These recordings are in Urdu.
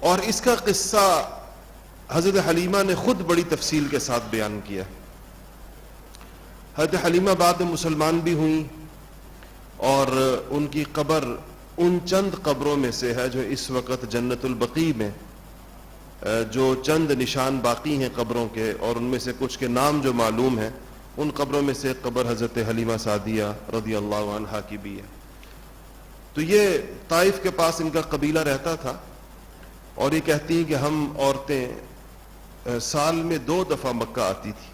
اور اس کا قصہ حضرت حلیمہ نے خود بڑی تفصیل کے ساتھ بیان کیا. حضرت حلیمہ بعد میں مسلمان بھی ہوئیں اور ان کی قبر ان چند قبروں میں سے ہے جو اس وقت جنت البقیع میں جو چند نشان باقی ہیں قبروں کے، اور ان میں سے کچھ کے نام جو معلوم ہیں، ان قبروں میں سے قبر حضرت حلیمہ سعدیہ رضی اللہ عنہا کی بھی ہے. تو یہ طائف کے پاس ان کا قبیلہ رہتا تھا، اور یہ کہتی ہیں کہ ہم عورتیں سال میں 2 دفعہ مکہ آتی تھی،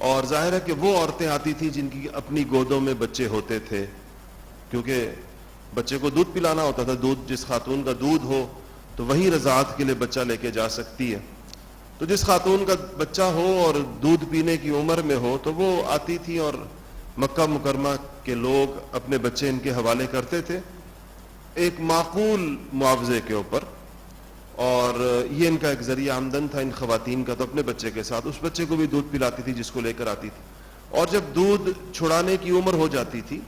اور ظاہر ہے کہ وہ عورتیں آتی تھیں جن کی اپنی گودوں میں بچے ہوتے تھے، کیونکہ بچے کو دودھ پلانا ہوتا تھا. دودھ جس خاتون کا دودھ ہو تو وہی رضاعت کے لیے بچہ لے کے جا سکتی ہے. تو جس خاتون کا بچہ ہو اور دودھ پینے کی عمر میں ہو تو وہ آتی تھی، اور مکہ مکرمہ کے لوگ اپنے بچے ان کے حوالے کرتے تھے ایک معقول معاوضے کے اوپر، اور یہ ان کا ایک ذریعہ آمدن تھا ان خواتین کا. تو اپنے بچے کے ساتھ اس بچے کو بھی دودھ پلاتی تھی جس کو لے کر آتی تھی، اور جب دودھ چھڑانے کی عمر ہو جاتی تھی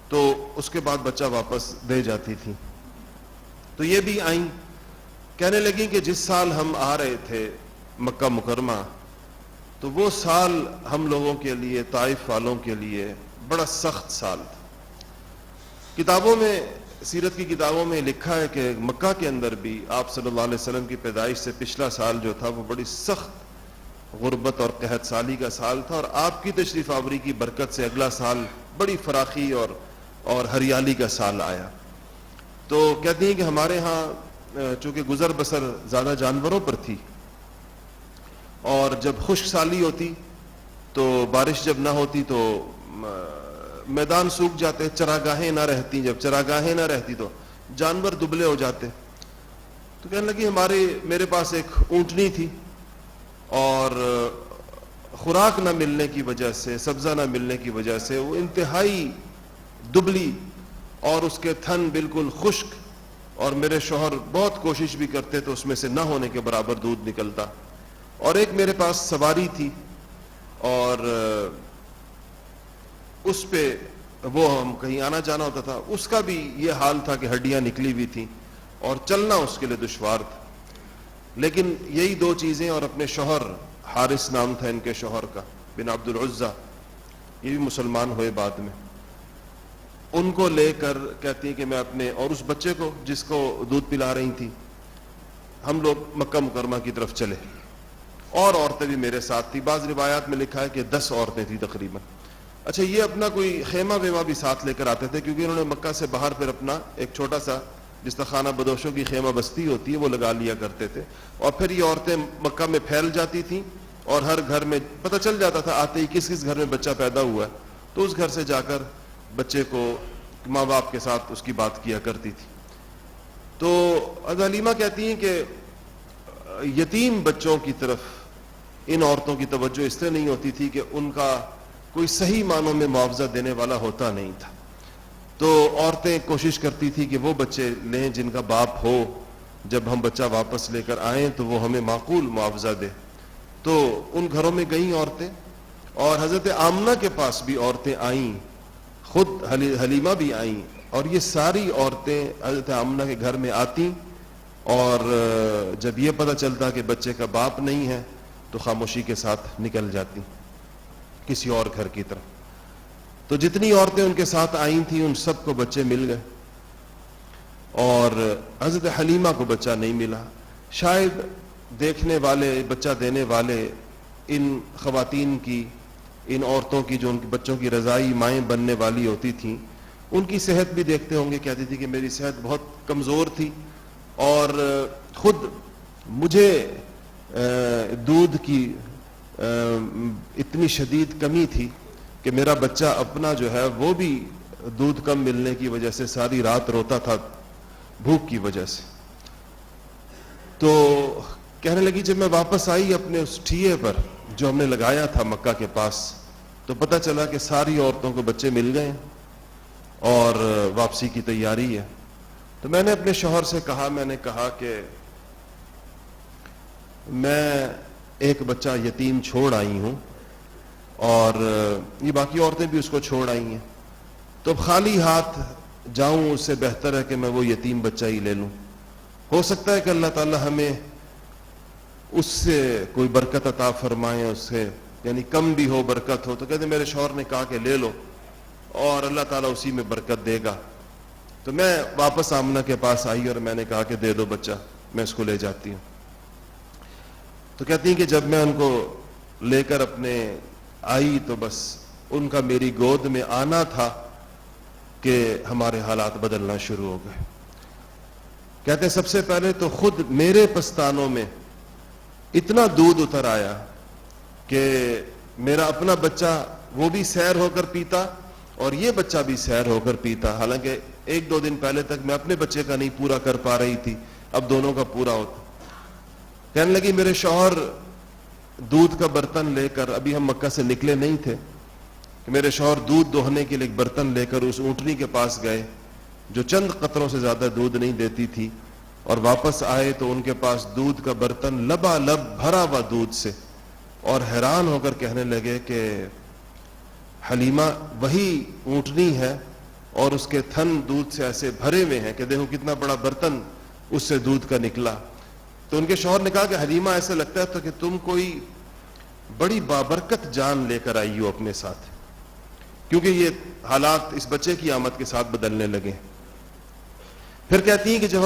تو اس کے بعد بچہ واپس دے جاتی تھی. تو یہ بھی آئیں، کہنے لگیں کہ جس سال ہم آ رہے تھے مکہ مکرمہ تو وہ سال ہم لوگوں کے لیے، طائف والوں کے لیے بڑا سخت سال تھا. کتابوں میں، سیرت کی کتابوں میں لکھا ہے کہ مکہ کے اندر بھی آپ صلی اللہ علیہ وسلم کی پیدائش سے پچھلا سال جو تھا وہ بڑی سخت غربت اور قحط سالی کا سال تھا، اور آپ کی تشریف آوری کی برکت سے اگلا سال بڑی فراخی اور ہریالی کا سال آیا. تو کہتی ہیں کہ ہمارے ہاں چونکہ گزر بسر زیادہ جانوروں پر تھی، اور جب خشک سالی ہوتی تو بارش جب نہ ہوتی تو میدان سوکھ جاتے، چراگاہیں نہ رہتی. جب چراگاہیں نہ رہتی تو جانور دبلے ہو جاتے. تو کہنے لگی میرے پاس ایک اونٹنی تھی، اور خوراک نہ ملنے کی وجہ سے، سبزہ نہ ملنے کی وجہ سے وہ انتہائی دبلی اور اس کے تھن بالکل خشک، اور میرے شوہر بہت کوشش بھی کرتے تو اس میں سے نہ ہونے کے برابر دودھ نکلتا. اور ایک میرے پاس سواری تھی، اور اس پہ وہ ہم کہیں آنا جانا ہوتا تھا، اس کا بھی یہ حال تھا کہ ہڈیاں نکلی ہوئی تھیں اور چلنا اس کے لیے دشوار تھا. لیکن یہی 2 چیزیں، اور اپنے شوہر، حارث نام تھا ان کے شوہر کا، بن عبد العزہ، یہ بھی مسلمان ہوئے بعد میں، ان کو لے کر کہتی ہیں کہ میں اپنے اور اس بچے کو جس کو دودھ پلا رہی تھی، ہم لوگ مکہ مکرمہ کی طرف چلے، اور عورتیں بھی میرے ساتھ تھی. بعض روایات میں لکھا ہے کہ 10 عورتیں تھیں تقریباً. اچھا، یہ اپنا کوئی خیمہ ویمہ بھی ساتھ لے کر آتے تھے، کیونکہ انہوں نے مکہ سے باہر پھر اپنا ایک چھوٹا سا، جس طرح خانہ بدوشوں کی خیمہ بستی ہوتی ہے، وہ لگا لیا کرتے تھے. اور پھر یہ عورتیں مکہ میں پھیل جاتی تھیں، اور ہر گھر میں پتہ چل جاتا تھا آتے ہی کس کس گھر میں بچہ پیدا ہوا ہے، تو اس گھر سے جا کر بچے کو ماں باپ کے ساتھ اس کی بات کیا کرتی تھی. تو حلیمہ کہتی ہیں کہ یتیم بچوں کی طرف ان عورتوں کی توجہ اس طرح نہیں ہوتی تھی کہ ان کا کوئی صحیح معنوں میں معاوضہ دینے والا ہوتا نہیں تھا. تو عورتیں کوشش کرتی تھی کہ وہ بچے لیں جن کا باپ ہو، جب ہم بچہ واپس لے کر آئیں تو وہ ہمیں معقول معاوضہ دے. تو ان گھروں میں گئیں عورتیں، اور حضرت آمنہ کے پاس بھی عورتیں آئیں، خود حلیمہ بھی آئیں، اور یہ ساری عورتیں حضرت آمنہ کے گھر میں آتی، اور جب یہ پتہ چلتا کہ بچے کا باپ نہیں ہے تو خاموشی کے ساتھ نکل جاتی کسی اور گھر کی طرف. تو جتنی عورتیں ان کے ساتھ آئی تھیں ان سب کو بچے مل گئے، اور حضرت حلیمہ کو بچہ نہیں ملا. شاید دیکھنے والے، بچہ دینے والے ان خواتین کی، ان عورتوں کی جو ان کے بچوں کی رضائی مائیں بننے والی ہوتی تھیں، ان کی صحت بھی دیکھتے ہوں گے. کہتی تھی کہ میری صحت بہت کمزور تھی، اور خود مجھے دودھ کی اتنی شدید کمی تھی کہ میرا بچہ اپنا جو ہے وہ بھی دودھ کم ملنے کی وجہ سے ساری رات روتا تھا بھوک کی وجہ سے. تو کہنے لگی جب میں واپس آئی اپنے اس ٹھیے پر جو ہم نے لگایا تھا مکہ کے پاس، تو پتہ چلا کہ ساری عورتوں کو بچے مل گئے اور واپسی کی تیاری ہے. تو میں نے اپنے شوہر سے کہا، میں نے کہا کہ میں ایک بچہ یتیم چھوڑ آئی ہوں، اور یہ باقی عورتیں بھی اس کو چھوڑ آئی ہیں، تو خالی ہاتھ جاؤں اس سے بہتر ہے کہ میں وہ یتیم بچہ ہی لے لوں. ہو سکتا ہے کہ اللہ تعالیٰ ہمیں اس سے کوئی برکت عطا فرمائے، اس سے یعنی کم بھی ہو برکت ہو تو کہتے میرے شوہر نے کہا کہ لے لو، اور اللہ تعالیٰ اسی میں برکت دے گا. تو میں واپس آمنہ کے پاس آئی اور میں نے کہا کہ دے دو بچہ، میں اس کو لے جاتی ہوں. تو کہتی ہیں کہ جب میں ان کو لے کر اپنے آئی تو بس ان کا میری گود میں آنا تھا کہ ہمارے حالات بدلنا شروع ہو گئے. کہتے ہیں سب سے پہلے تو خود میرے پستانوں میں اتنا دودھ اتر آیا کہ میرا اپنا بچہ وہ بھی سیر ہو کر پیتا اور یہ بچہ بھی سیر ہو کر پیتا. حالانکہ 1-2 دن پہلے تک میں اپنے بچے کا نہیں پورا کر پا رہی تھی، اب دونوں کا پورا ہوتا. کہنے لگی میرے شوہر دودھ کا برتن لے کر، ابھی ہم مکہ سے نکلے نہیں تھے، کہ میرے شوہر دودھ دوہنے کے لیے ایک برتن لے کر اس اونٹنی کے پاس گئے جو چند قطروں سے زیادہ دودھ نہیں دیتی تھی، اور واپس آئے تو ان کے پاس دودھ کا برتن لبالب بھرا ہوا دودھ سے، اور حیران ہو کر کہنے لگے کہ حلیمہ وہی اونٹنی ہے اور اس کے تھن دودھ سے ایسے بھرے ہوئے ہیں کہ دیکھو کتنا بڑا برتن اس سے دودھ کا نکلا. تو ان کے شوہر نے کہا کہ حلیمہ ایسا لگتا ہے تو کہ تم کوئی بڑی بابرکت جان لے کر آئی ہو اپنے ساتھ، کیونکہ یہ حالات اس بچے کی آمد کے ساتھ بدلنے لگے. پھر کہتی ہیں کہ جب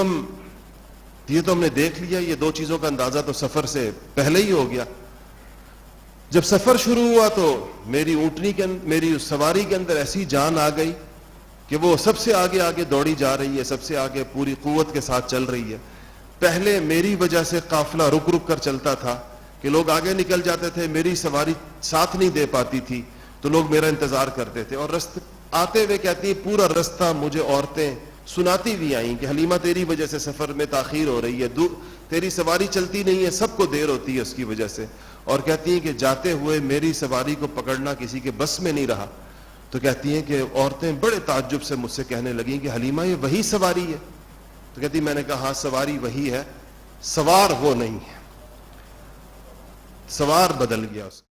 یہ تو ہم نے دیکھ لیا، یہ 2 چیزوں کا اندازہ تو سفر سے پہلے ہی ہو گیا. جب سفر شروع ہوا تو میری اونٹنی میری اس سواری کے اندر ایسی جان آ گئی کہ وہ سب سے آگے آگے دوڑی جا رہی ہے، سب سے آگے پوری قوت کے ساتھ چل رہی ہے. پہلے میری وجہ سے قافلہ رک رک کر چلتا تھا کہ لوگ آگے نکل جاتے تھے، میری سواری ساتھ نہیں دے پاتی تھی تو لوگ میرا انتظار کرتے تھے. اور رستے آتے ہوئے کہتی ہے پورا رستہ مجھے عورتیں سناتی بھی آئیں کہ حلیمہ تیری وجہ سے سفر میں تاخیر ہو رہی ہے، تیری سواری چلتی نہیں ہے، سب کو دیر ہوتی ہے اس کی وجہ سے. اور کہتی ہیں کہ جاتے ہوئے میری سواری کو پکڑنا کسی کے بس میں نہیں رہا. تو کہتی ہیں کہ عورتیں بڑے تعجب سے مجھ سے کہنے لگیں کہ حلیمہ یہ وہی سواری ہے؟ تو کہتی میں نے کہا ہاں سواری وہی ہے، سوار وہ نہیں ہے، سوار بدل گیا اس